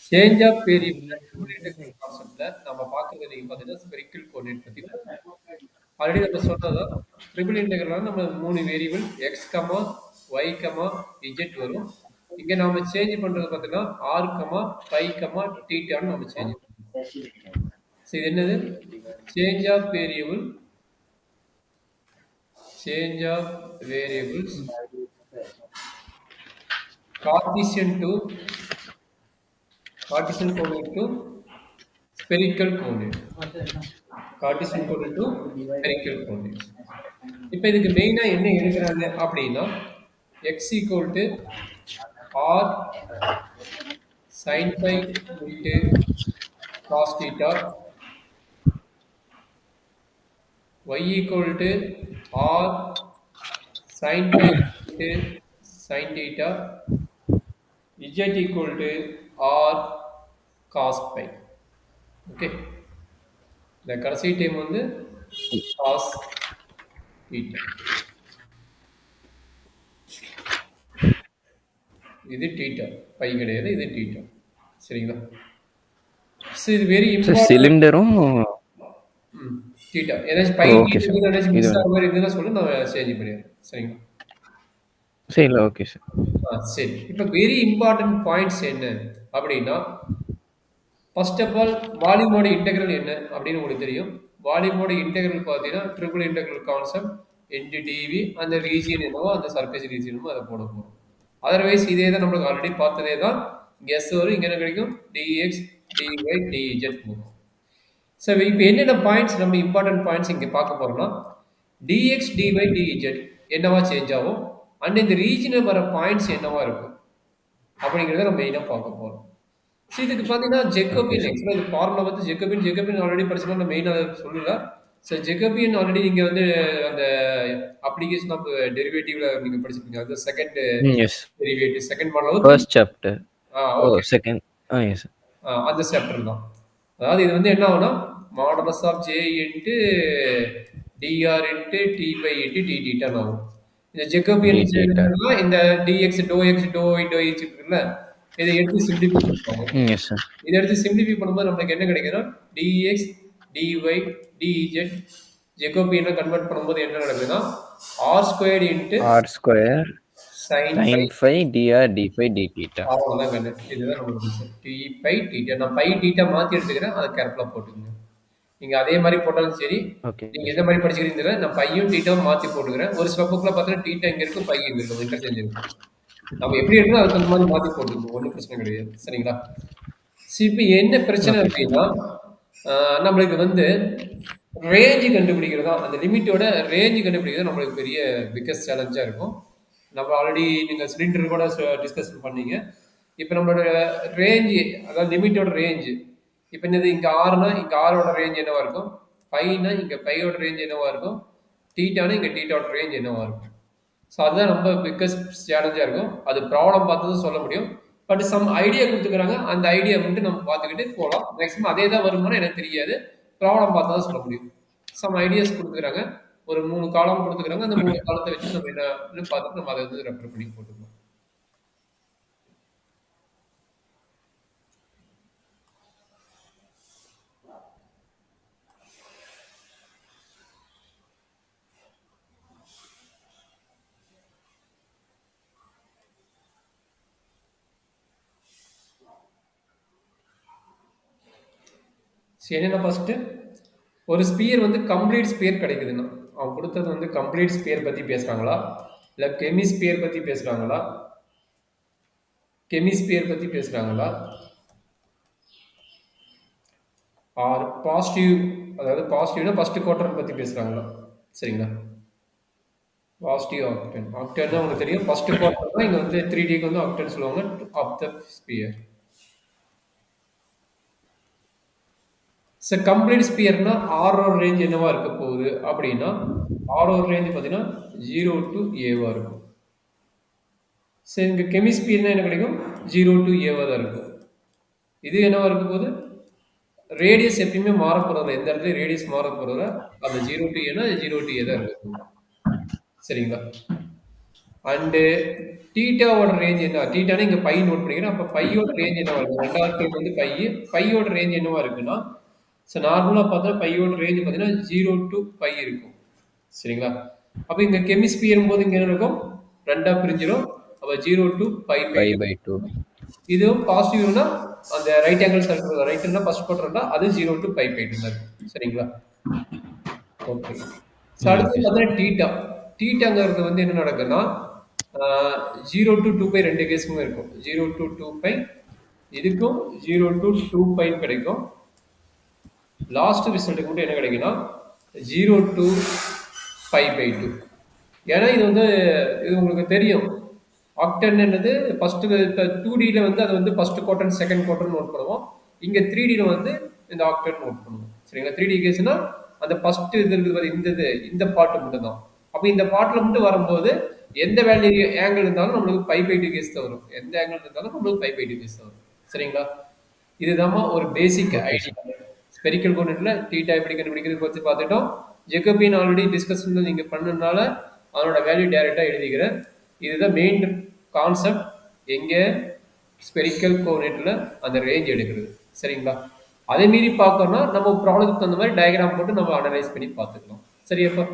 Change of variable triple integral கான்செப்ட்ல நம்ம பார்க்கறது நீங்க பார்த்தீங்கன்னா ஸ்பெரிக்கல் கோஆர்டினேட் பத்தி ஆல்ரெடி நம்ம சொன்னதான் ட்ரிபிள் இன்டெக்ரல் நம்ம 3 variable x comma y comma z வரும். இங்க நாம சேஞ்ச் பண்றது பார்த்தீங்கன்னா ஆர் கமா பை கமா டீட்டான்னு நம்ம சேஞ்ச் பண்ணுறோம். இது என்னது? Change of variable Cartesian coordinate to spherical coordinate. Cartesian coordinate to spherical coordinate. இப்போ இதுக்கு மெயினா என்ன எழுதுறாங்க அப்படின்னா x equal to r sin phi into cos theta, y equal to r sin phi into sin theta, z equal to r cos phi. Okay, இந்த கடைசி time வந்து cos theta. இது theta, பை கிடையாது, இது theta. சரிங்களா? So இது very important. சிலிண்டரும் theta. ஏதாச்சும் by theta ஏதாச்சும் மிஸ் ஆகிற மாதிரி இருந்ததுன்னா சொல்லு, நான் சேஞ்ச் பண்ணிடுறேன். சரிங்களா? சரி, ஓகே சார். சரி, இப்போ வெரி இம்பார்ட்டன்ட் பாயிண்ட்ஸ் என்ன அப்படின்னா, ஃபர்ஸ்ட் ஆஃப் ஆல் வால்யூமோட இன்டெகிரல் என்ன அப்படின்னு உங்களுக்கு தெரியும். வால்யூமோட இன்டெகிரல் பார்த்தீங்கன்னா triple integral concept into TV, அந்த ரீஜியன் என்னவோ அந்த சர்ஃபேஸ் ரீஜியனுமோ அதை போட போகிறோம். அதர்வைஸ் இதே தான் நம்மளுக்கு ஆல்ரெடி பார்த்ததே தான். கெஸ் வரும், இங்கே என்ன கிடைக்கும்? டிஎக்ஸ் டிஒய் டிஇஜெட் போகும். ஸோ இப்போ என்னென்ன பாயிண்ட்ஸ் நம்ம இம்பார்ட்டன்ட் பாயிண்ட்ஸ் இங்கே பார்க்க போகிறோம்னா, டிஎக்ஸ் டிஒய் டிஇஜெட் என்னவா சேஞ்ச் ஆகும், அண்ட் இந்த ரீஜனில் வர பாயிண்ட்ஸ் என்னவா இருக்கும் அப்படிங்கிறத நம்ம மெயினாக பார்க்க போகிறோம். ஸோ இதுக்கு பார்த்தீங்கன்னா ஜெக்கோபியன் எக்ஸ்ட்ரா இது ஃபார்முலா வந்து ஜெக்கோபியன் ஆல்ரெடி படிச்சோம்னா நம்ம மெயினாக சொல்லல. ஸோ ஜெக்கோபியன் ஆல்ரெடி நீங்கள் வந்து அந்த அப்ளிகேஷன் ஆஃப் டெரிவேட்டிவ்ல நீங்கள் படிச்சிருப்பீங்க. அது second derivative second model first chapter. Second is அந்த சாப்டர் தான். அதாவது இது வந்து என்ன ஆகும்னா modulus of J into dr into d phi into d டீட்டான்னு ஆகும். இந்த ஜெக்கோபியன் இந்த டிஎக்ஸ் டோ எக்ஸ் டோ ஒய் டோ இச் இருக்குல்ல, இதை எடுத்து சிம்பிளிஃபை பண்ணுவாங்க. இதை எடுத்து சிம்பிளிஃபை பண்ணும்போது நம்மளுக்கு என்ன கிடைக்குன்னா டிஎக்ஸ் டிஒய் டிஇஜெட் ஜெக்கோபியனை கன்வெர்ட் பண்ணும்போது என்ன நடக்குதுன்னா r square into r square sin phi dr d phi d theta. அவ்வளவுதான் கண்ணு. இதுதான் நம்மளுக்கு டி பை டீட்டா. நான் பை டீட்டா மாற்றி எடுத்துக்கிறேன், அதை கேர்ஃபுல்லாக போட்டுக்கோங்க. நீங்கள் அதே மாதிரி போட்டாலும் சரி, நீங்கள் எந்த மாதிரி படிச்சுக்கிறீங்க நான் பையும் டீட்டாவும் மாற்றி போட்டுக்கிறேன். ஒரு சில புக்கில் பார்த்தீங்கன்னா டீட்டா இங்கே இருக்கும், பை இங்கே இருக்கும், இன்டர்சேஞ்ச் இருக்கும். நம்ம எப்படி எடுக்கணும் அதுக்கு அந்த மாதிரி மாற்றி போட்டுக்கணும், ஒன்றும் பிரச்சனை கிடையாது. சரிங்களா? இப்போ என்ன பிரச்சனை அப்படின்னா, நம்மளுக்கு வந்து ரேஞ்சு கண்டுபிடிக்கிறதா, அந்த லிமிட்டோட ரேஞ்சு கண்டுபிடிக்கிறது நம்மளுக்கு பெரிய பிக்கஸ்ட் சேலஞ்சாக இருக்கும். நம்ம ஆல்ரெடி நீங்கள் சிலிண்டர் கூட டிஸ்கஸ் பண்ணீங்க. இப்போ நம்மளோட ரேஞ்சு, அதாவது லிமிட்டோட ரேஞ்சு இப்போ என்னது, இங்கே ஆறுனா இங்கே ஆரோட ரேஞ்ச் என்னவா இருக்கும், பைனா இங்கே பையோட ரேஞ்ச் என்னவா இருக்கும், டீட்டானா இங்கே டீட்டாவோட ரேஞ்ச் என்னவா இருக்கும். ஸோ அதுதான் ரொம்ப பிக்கஸ்ட் சேலஞ்சாக இருக்கும். அது ப்ராப்ளம் பார்த்ததும் சொல்ல முடியும். பட் சம் ஐடியா கொடுத்துக்கிறாங்க, அந்த ஐடியா வந்துட்டு நம்ம பார்த்துக்கிட்டு போகலாம். மேக்ஸிமம் அதே தான் வருமானம் எனக்கு தெரியாது, ப்ராப்ளம் பார்த்தா தான் சொல்ல முடியும். சம் ஐடியாஸ் கொடுத்துக்கிறாங்க, ஒரு 3 காலம் கொடுத்துக்கிறாங்க. அந்த 3 காலத்தை வச்சு நம்ம என்ன பார்த்துட்டு நம்ம அதை வந்து ரெஃபர் பண்ணி போட்டுக்கலாம். என்னென்ன ஃபர்ஸ்ட் ஒரு ஸ்பியர் வந்து கம்ப்ளீட் ஸ்பியர் கிடைக்குதுன்னா, அவன் கொடுத்தது வந்து கம்ப்ளீட் ஸ்பியர் பற்றி பேசுகிறாங்களா, இல்லை கெமிஸ்பியர் பற்றி பேசுகிறாங்களா, கெமிஸ்பியர் பற்றி பேசுகிறாங்களா, ஆர் பாசிட்டிவ், அதாவது பாசிட்டிவ்னா ஃபர்ஸ்ட் குவார்டர் பற்றி பேசுகிறாங்களா. சரிங்களா? பாசிட்டிவ் ஆக்டன், ஆக்டன்னா உங்களுக்கு தெரியும் ஃபர்ஸ்ட் குவார்டர் தான். இங்கே வந்து 3Dக்கு வந்து ஆக்டன் சொல்லுவாங்க of the sphere. So complete ஸ்பியர்னா ஆரோட ரேஞ்ச் என்னவா இருக்க போகுது அப்படின்னா, ஆரோட ரேஞ்ச் பார்த்தீங்கன்னா 0 to ஏவா இருக்கும். ஸோ இங்கே கெமிஸ்பியர்னா என்ன கிடைக்கும், 0 to ஏவா தான் இருக்கும். இது என்னவா இருக்க போகுது, ரேடியஸ் எப்பயுமே மாற போகிறதில்ல, எந்த இடத்துல ரேடியஸ் மாற போகிறதில்ல, அது 0 to ஏனா 0 to ஏ தான் இருக்கும். சரிங்களா? அண்டு தீட்டாவோட ரேஞ்ச் என்ன? தீட்டானா இங்க பை நோட் பண்ணிக்கிறேன். அப்ப பையோட ரேஞ்ச் என்னவா இருக்கு? 2வது டேர்ம் வந்து பை. பையோட ரேஞ்ச் என்னவா இருக்குன்னா, ஸோ நார்மலா பார்த்தா பையோட ரேஞ்ச் பார்த்தீங்கன்னா 0 to பை இருக்கும். சரிங்களா? அப்ப இங்க கெமிஸ்பியரும் போது இங்க என்ன இருக்கும்? 2ஆ பிரிஞ்சிடும். அப்ப 0 to பை பை 2. இதுவும் பாசிட்டிவ்னா அந்த ரைட் ஆங்கிள் சர்க்கிள் ரைட்னா ஃபர்ஸ்ட் குவாட்ரண்ட்னா அது 0 to பை பை 2 தான் இருக்கும். சரிங்களா? ஓகே. ஸோ அடுத்து பார்த்தீங்கன்னா தீட்டா. தீட்டாங்கிறது வந்து என்ன நடக்குன்னா 0 to 2 பை 2 கேஸுமே இருக்கும். 0 to 2 பை இதுக்கும் 0 to 2 பை கிடைக்கும். லாஸ்ட் ரிசல்ட்டுக்கு மட்டும் என்ன கிடைக்குன்னா 0 to பை பை 2. ஏன்னா இது வந்து இது உங்களுக்கு தெரியும். ஆக்டன் என்னது ஃபர்ஸ்ட் இப்போ 2Dல வந்து அது வந்து first quarter second quarter note பண்ணுவோம். இங்க 3Dல வந்து இந்த ஆக்டன் நோட் பண்ணுவோம். சரிங்களா? 3D கேஸ்னா அந்த ஃபர்ஸ்ட் இது இருக்குது இந்த பார்ட் மட்டும் தான். அப்ப இந்த பார்ட்ல மட்டும் வரும்போது எந்த வேல்யூ ஆங்கிள் இருந்தாலும் நம்மளுக்கு பை பை 2 கேஸ் தான் வரும். எந்த ஆங்கிள் இருந்தாலும் நம்மளுக்கு பை பை 2 கேஸ் தான் வரும். சரிங்களா? இதுதான் ஒரு பேசிக் ஐடியா. ஸ்பெரிக்கல் கோஆர்டினேட்ல தீட்டா எப்படி கண்டுபிடிக்கிறது பத்தி பார்த்துட்டோம். ஜெகோபியன் ஆல்ரெடி டிஸ்கஷன்ல நீங்க பண்ணனால அதனோட வேல்யூ டைரக்டா எழுதிக்கிறேன். இதுதான் மெயின் கான்செப்ட். எங்க ஸ்பெரிக்கல் கோஆர்டினேட்ல அந்த ரேஞ்ச் எடுக்கிறது. சரிங்களா? அதே மீறி பார்க்கணும்னா நம்ம ப்ராப்ளத்துக்கு தகுந்த மாதிரி டயக்ராம் போட்டு நம்ம அனலைஸ் பண்ணி பார்த்துக்கலாம். சரியாப்பா?